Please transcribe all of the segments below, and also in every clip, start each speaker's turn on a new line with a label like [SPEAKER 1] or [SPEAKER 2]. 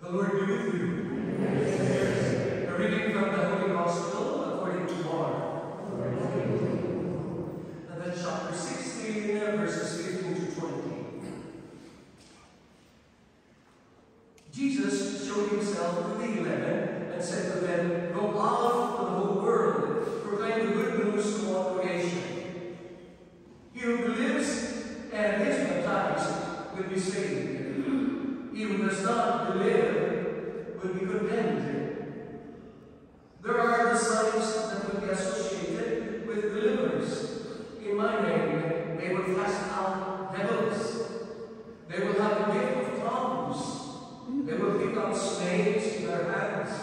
[SPEAKER 1] The Lord be with you. A reading from the Holy Gospel according to Mark. And then chapter 16, verses 15 to 20. Jesus showed himself to the 11 and said to them, "Go out to the whole world, proclaim the good news to all creation. He who believes and is baptized will be saved. He who does not believe will be condemned. There are the signs that will be associated with believers. In my name, they will cast out devils. They will have the gift of tongues. They will pick up snakes in their hands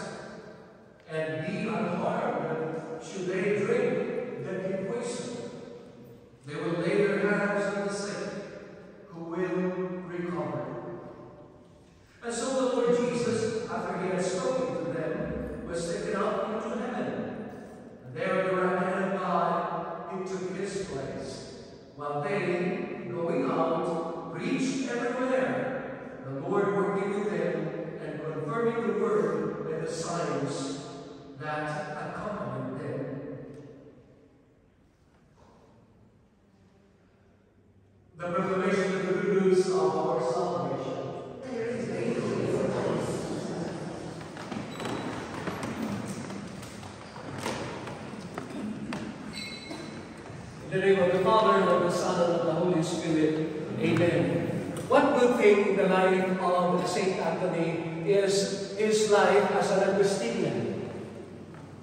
[SPEAKER 1] and be unharmed should they drink deadly poison. They will lay their hands on the sick, who will recover." And so the Lord Jesus, after he had spoken to them, was taken up into heaven. And there at the right hand of God, he took his place, while they, going out, preached everywhere, the Lord working with them and confirming the word and the signs that accompanied them. The proclamation of the good news of our salvation. In the name of the Father, and of the Son, and of the Holy Spirit. Amen. One good thing in the life of Saint Anthony is his life as an Augustinian.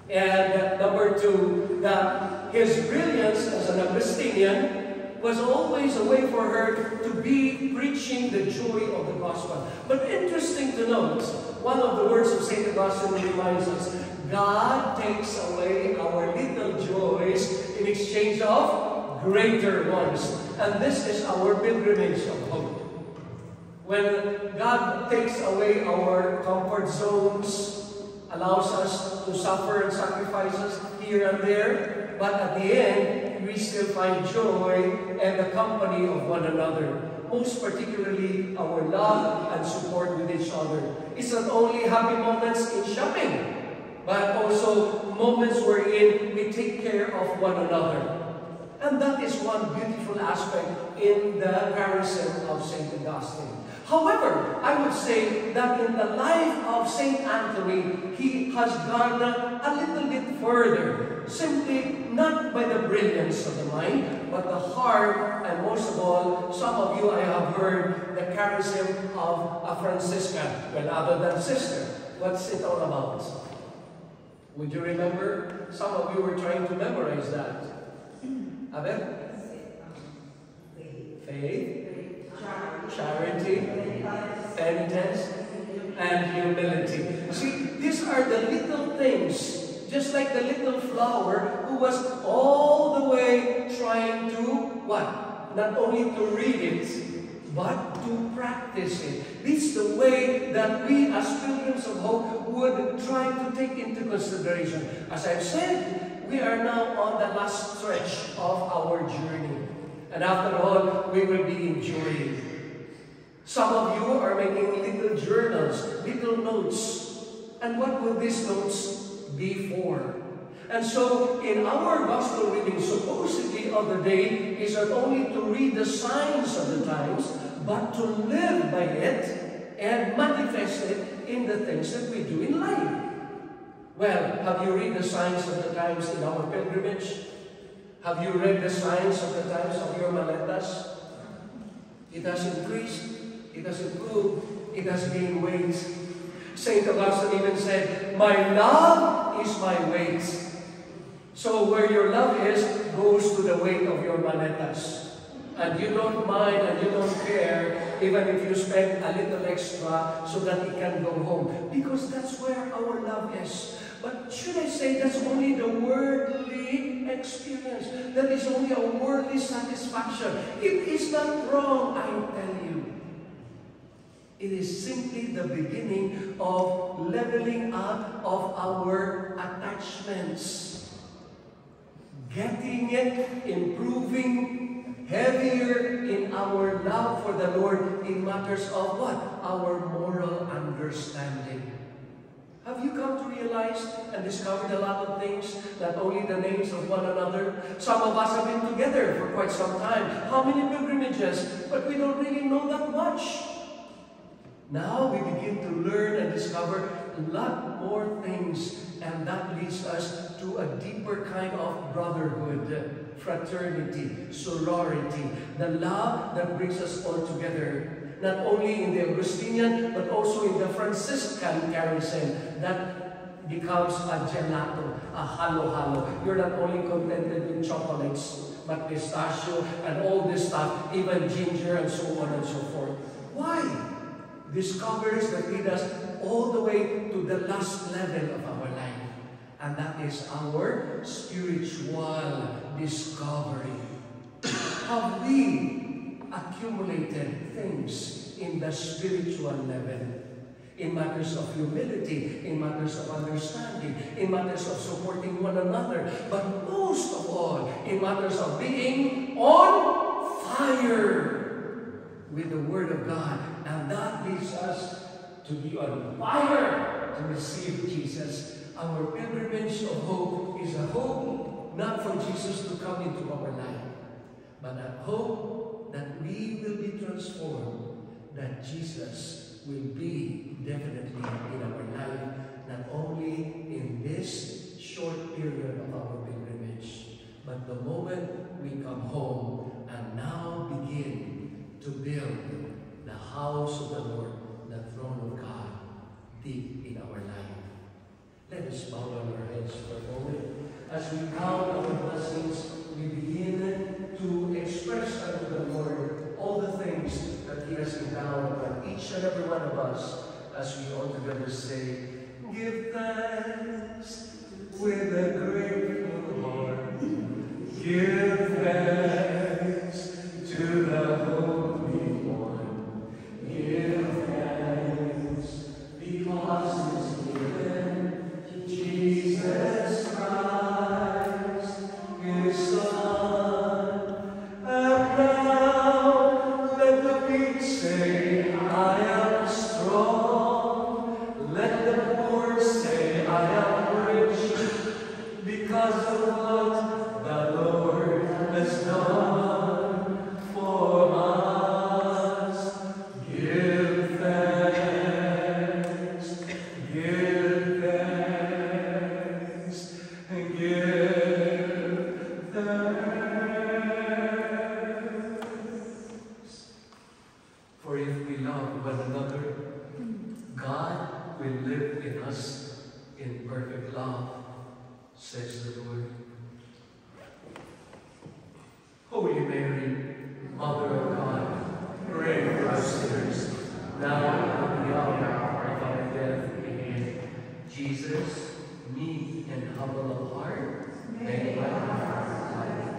[SPEAKER 1] And number two, that his brilliance as an Augustinian was always a way for her to be preaching the joy of the gospel. But interesting to note, one of the words of St. Augustine reminds us, God takes away our little joys in exchange of greater ones. And this is our pilgrimage of hope. When God takes away our comfort zones, allows us to suffer and sacrifices here and there, but at the end, we still find joy and the company of one another. Most particularly, our love and support with each other. It's not only happy moments in shopping, but also moments wherein we take care of one another. And that is one beautiful aspect in the charism of St. Augustine. However, I would say that in the life of St. Anthony, he has gone a little bit further. Simply not by the brilliance of the mind, but the heart, and most of all, some of you I have heard the charism of a Franciscan, well, other than sister. What's it all about? Would you remember? Some of you were trying to memorize that. Abel? Faith, charity, penitence, and humility. See, these are the little things, just like the little flower who was all the way trying to, what? Not only to read it, but to practice it. This is the way that we as pilgrims of hope would try to take into consideration. As I've said, we are now on the last stretch of our journey. And after all, we will be enjoying. Some of you are making little journals, little notes. And what will these notes be for? And so, in our gospel reading, supposedly of the day, is not only to read the signs of the times, but to live by it and manifest it in the things that we do in life. Well, have you read the signs of the times in our pilgrimage? Have you read the signs of the times of your maletas? It has increased, it has improved, it has gained weight. St. Augustine even said, "My love is my weight." So where your love is, goes to the weight of your maletas. And you don't mind and you don't care, even if you spend a little extra so that it can go home. Because that's where our love is. But should I say that's only the worldly experience? That is only a worldly satisfaction. It is not wrong, I tell you. It is simply the beginning of leveling up of our attachments. Getting it, improving, heavier in our love for the Lord in matters of what? Our moral understanding. understanding. Have you come to realize and discovered a lot of things, not only the names of one another? Some of us have been together for quite some time. How many pilgrimages? But we don't really know that much. Now we begin to learn and discover a lot more things, and that leads us to a deeper kind of brotherhood, fraternity, sorority, the love that brings us all together. Not only in the Augustinian, but also in the Franciscan charism, that becomes a gelato, a halo-halo. You're not only contented with chocolates, but pistachio and all this stuff, even ginger and so on and so forth. Why? Discoveries that lead us all the way to the last level of our life. And that is our spiritual discovery. Have we accumulated things in the spiritual level? In matters of humility, in matters of understanding, in matters of supporting one another, but most of all, in matters of being on fire with the Word of God. And that leads us to be on fire to receive Jesus. Our pilgrimage of hope is a hope not for Jesus to come into our life, but a hope that we will be transformed, that Jesus will be definitely in our life, not only in this short period of our pilgrimage, but the moment we come home and now begin to build the house of the Lord, the throne of God, deep in our life. Let us bow down our heads for a moment. As we count our blessings, we begin to express unto the Lord all the things that He has endowed upon each and every one of us, as we all together say, give thanks with a grateful heart. Give thanks to the Holy One. Give thanks because it's given Jesus Christ, His Son. And now let the weak say, I am strong. Let the poor say, I am rich, because of what the Lord has done for us. Give thanks, give thanks, and give thanks. For if we love one another, God will live in us in perfect love, says the Lord. Holy Mary, Mother of God, pray for us sinners, now and at the hour of our death. Amen. Jesus, meek and humble of heart, make my heart light.